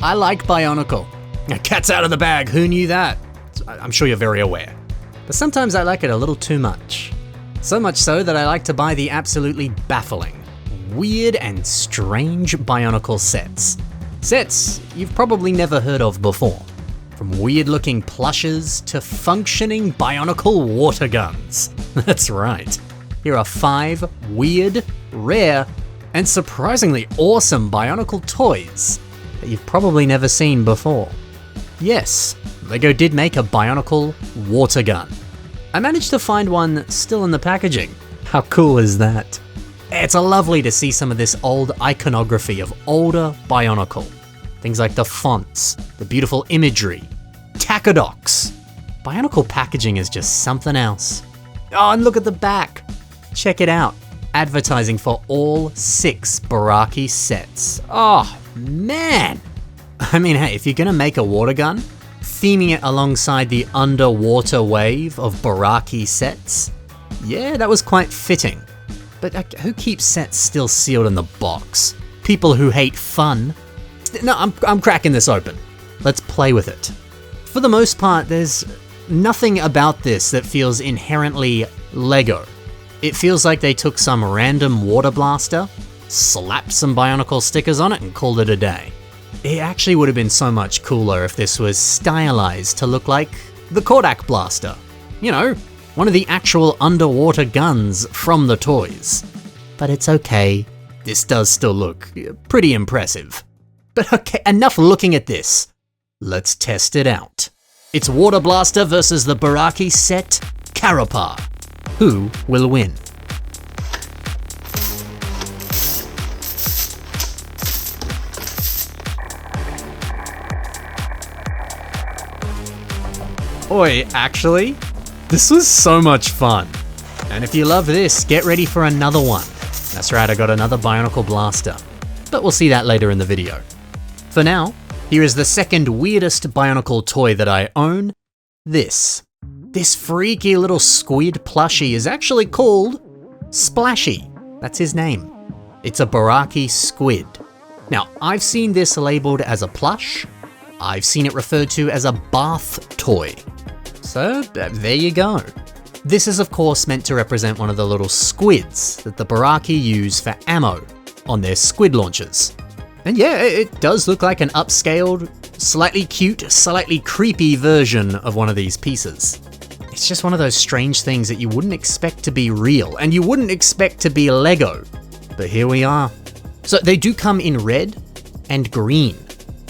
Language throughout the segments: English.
I like Bionicle. Cat's out of the bag, who knew that? I'm sure you're very aware. But sometimes I like it a little too much. So much so that I like to buy the absolutely baffling, weird and strange Bionicle sets. Sets you've probably never heard of before. From weird looking plushes to functioning Bionicle water guns. That's right. Here are 5 weird, rare, and surprisingly awesome Bionicle toys that you've probably never seen before. Yes, LEGO did make a Bionicle water gun. I managed to find one still in the packaging. How cool is that? It's lovely to see some of this old iconography of older Bionicle. Things like the fonts, the beautiful imagery, tachodocs. Bionicle packaging is just something else. Oh, and look at the back. Check it out. Advertising for all 6 Barraki sets. Oh, man. I mean, hey, if you're gonna make a water gun, theming it alongside the underwater wave of Barraki sets, yeah, that was quite fitting. But who keeps sets still sealed in the box? People who hate fun? No, I'm cracking this open. Let's play with it. For the most part, there's nothing about this that feels inherently LEGO. It feels like they took some random water blaster, slapped some Bionicle stickers on it, and called it a day. It actually would have been so much cooler if this was stylized to look like the Kodak blaster. You know, one of the actual underwater guns from the toys. But it's okay. This does still look pretty impressive. But okay, enough looking at this. Let's test it out. It's Water Blaster versus the Barraki set Paraca. Who will win? Oi, actually, this was so much fun. And if you love this, get ready for another one. That's right, I got another Bionicle blaster. But we'll see that later in the video. For now, here is the second weirdest Bionicle toy that I own. This freaky little Squid plushie is actually called Splashy. That's his name. It's a Barraki Squid. Now, I've seen this labeled as a plush. I've seen it referred to as a bath toy. So there you go. This is of course meant to represent one of the little squids that the Barraki use for ammo on their squid launchers. And yeah, it does look like an upscaled, slightly cute, slightly creepy version of one of these pieces. It's just one of those strange things that you wouldn't expect to be real, and you wouldn't expect to be LEGO. But here we are. So they do come in red and green.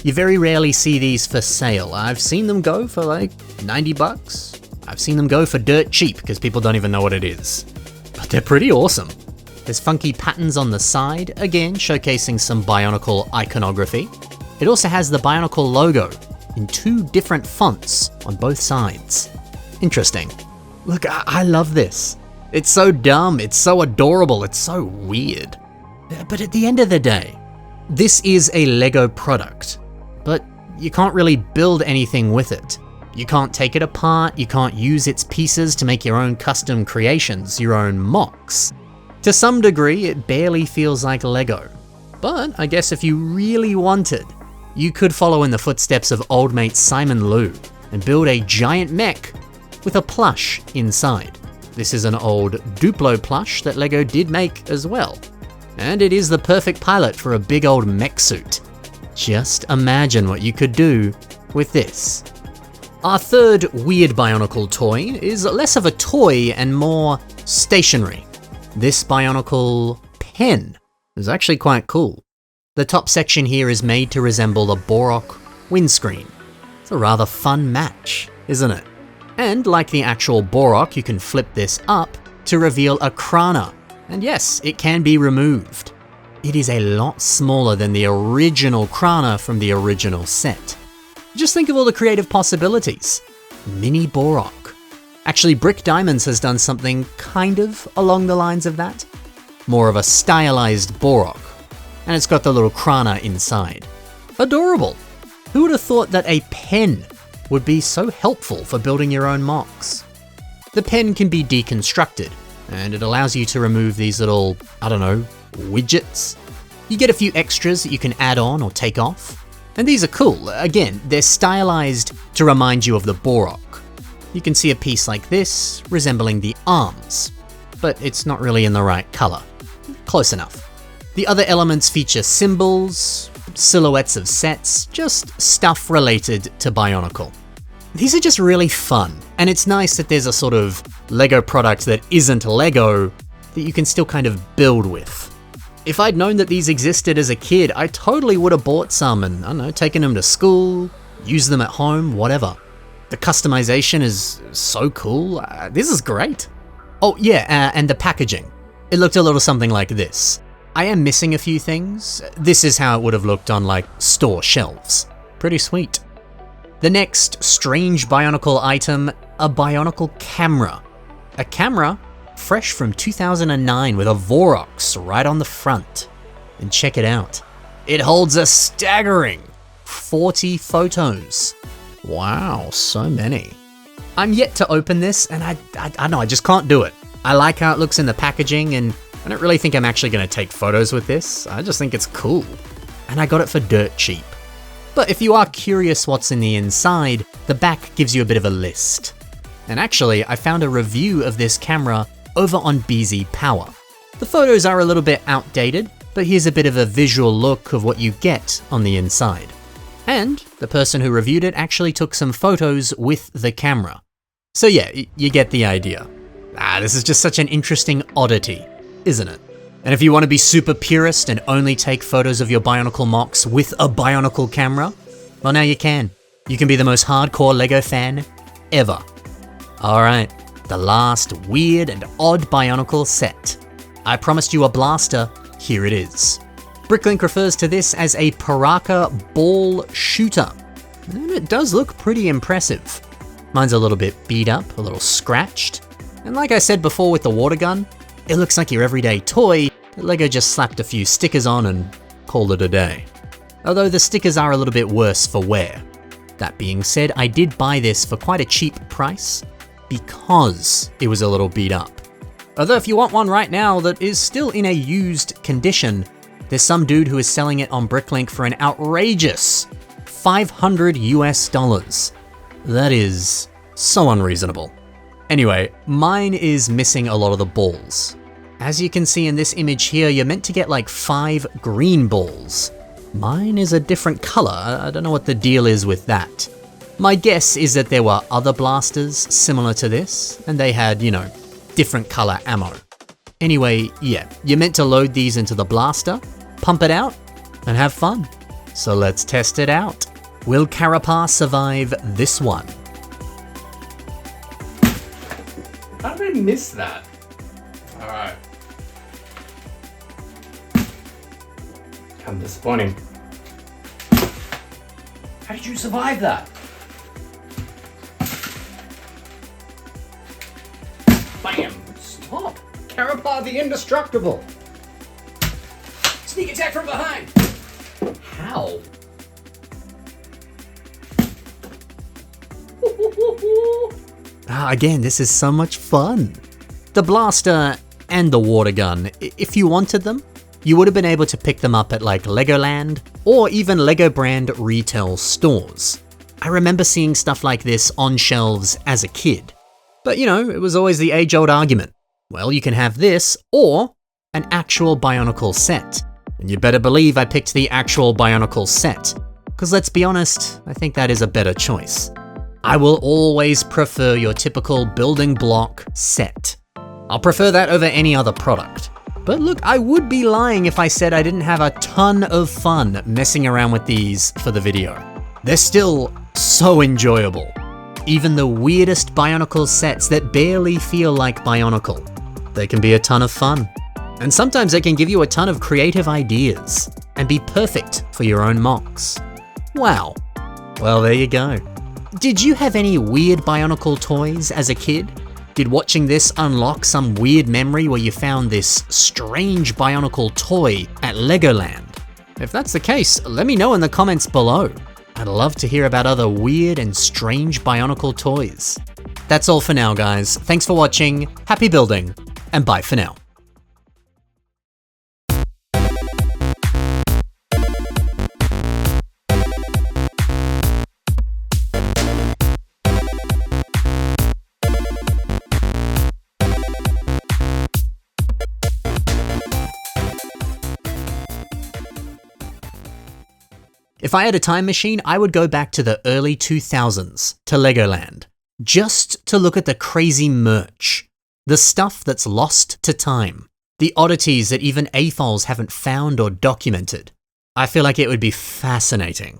You very rarely see these for sale. I've seen them go for like 90 bucks. I've seen them go for dirt cheap because people don't even know what it is. But they're pretty awesome. There's funky patterns on the side, again showcasing some Bionicle iconography. It also has the Bionicle logo in 2 different fonts on both sides. Interesting. Look, I love this. It's so dumb, it's so adorable, it's so weird. But at the end of the day, this is a LEGO product, but you can't really build anything with it. You can't take it apart, you can't use its pieces to make your own custom creations, your own mocks. To some degree, it barely feels like LEGO. But I guess if you really wanted, you could follow in the footsteps of old mate Simon Liu and build a giant mech with a plush inside. This is an old Duplo plush that LEGO did make as well. And it is the perfect pilot for a big old mech suit. Just imagine what you could do with this. Our third weird Bionicle toy is less of a toy and more stationery. This Bionicle pen is actually quite cool. The top section here is made to resemble a Barraki windscreen. It's a rather fun match, isn't it? And like the actual Barraki, you can flip this up to reveal a crana. And yes, it can be removed. It is a lot smaller than the original crana from the original set. Just think of all the creative possibilities. Mini Barraki. Actually, Brick Diamonds has done something kind of along the lines of that. More of a stylized Barraki. And it's got the little crana inside. Adorable. Who would have thought that a pen would be so helpful for building your own mocks? The pen can be deconstructed, and it allows you to remove these little, I don't know, widgets. You get a few extras that you can add on or take off. And these are cool. Again, they're stylized to remind you of the Barraki. You can see a piece like this resembling the arms, but it's not really in the right color. Close enough. The other elements feature symbols, silhouettes of sets, just stuff related to Bionicle. These are just really fun, and it's nice that there's a sort of Lego product that isn't Lego that you can still kind of build with. If I'd known that these existed as a kid, I totally would have bought some and, I don't know, taken them to school, used them at home, whatever. The customization is so cool. This is great. Oh yeah, and the packaging. It looked a little something like this. I am missing a few things. This is how it would have looked on like store shelves. Pretty sweet. The next strange Bionicle item, a Bionicle camera. A camera fresh from 2009 with a Vorax right on the front. And check it out. It holds a staggering 40 photos. Wow, so many. I'm yet to open this and I don't know, I just can't do it. I like how it looks in the packaging and I don't really think I'm actually gonna take photos with this. I just think it's cool. And I got it for dirt cheap. But if you are curious what's in the inside, the back gives you a bit of a list. And actually, I found a review of this camera over on BZ Power. The photos are a little bit outdated, but here's a bit of a visual look of what you get on the inside. And the person who reviewed it actually took some photos with the camera. So yeah, you get the idea. This is just such an interesting oddity, isn't it? And if you want to be super purist and only take photos of your Bionicle mocks with a Bionicle camera, well now you can. You can be the most hardcore Lego fan ever. Alright, the last weird and odd Bionicle set. I promised you a blaster, here it is. Bricklink refers to this as a Paraca ball shooter, and it does look pretty impressive. Mine's a little bit beat up, a little scratched, and like I said before with the water gun, it looks like your everyday toy that Lego just slapped a few stickers on and called it a day. Although the stickers are a little bit worse for wear. That being said, I did buy this for quite a cheap price because it was a little beat up. Although if you want one right now that is still in a used condition, there's some dude who is selling it on Bricklink for an outrageous $500 US. That is so unreasonable. Anyway, mine is missing a lot of the balls. As you can see in this image here, you're meant to get like 5 green balls. Mine is a different color. I don't know what the deal is with that. My guess is that there were other blasters similar to this, and they had, you know, different color ammo. Anyway, yeah, you're meant to load these into the blaster, pump it out, and have fun. So let's test it out. Will Paraca survive this one? How did I miss that? Alright. Kind of disappointing. How did you survive that? Bam! Stop! Paraca the Indestructible! Sneak attack from behind! How? Again, this is so much fun. The blaster and the water gun, if you wanted them, you would have been able to pick them up at like Legoland or even Lego brand retail stores. I remember seeing stuff like this on shelves as a kid. But you know, it was always the age-old argument. Well, you can have this or an actual Bionicle set. And you better believe I picked the actual Bionicle set. Because let's be honest, I think that is a better choice. I will always prefer your typical building block set. I'll prefer that over any other product. But look, I would be lying if I said I didn't have a ton of fun messing around with these for the video. They're still so enjoyable. Even the weirdest Bionicle sets that barely feel like Bionicle, they can be a ton of fun. And sometimes they can give you a ton of creative ideas and be perfect for your own mocks. Wow. Well, there you go. Did you have any weird Bionicle toys as a kid? Did watching this unlock some weird memory where you found this strange Bionicle toy at Legoland? If that's the case, let me know in the comments below. I'd love to hear about other weird and strange Bionicle toys. That's all for now, guys. Thanks for watching, happy building, and bye for now. If I had a time machine, I would go back to the early 2000s, to Legoland, just to look at the crazy merch, the stuff that's lost to time, the oddities that even AFOLs haven't found or documented. I feel like it would be fascinating.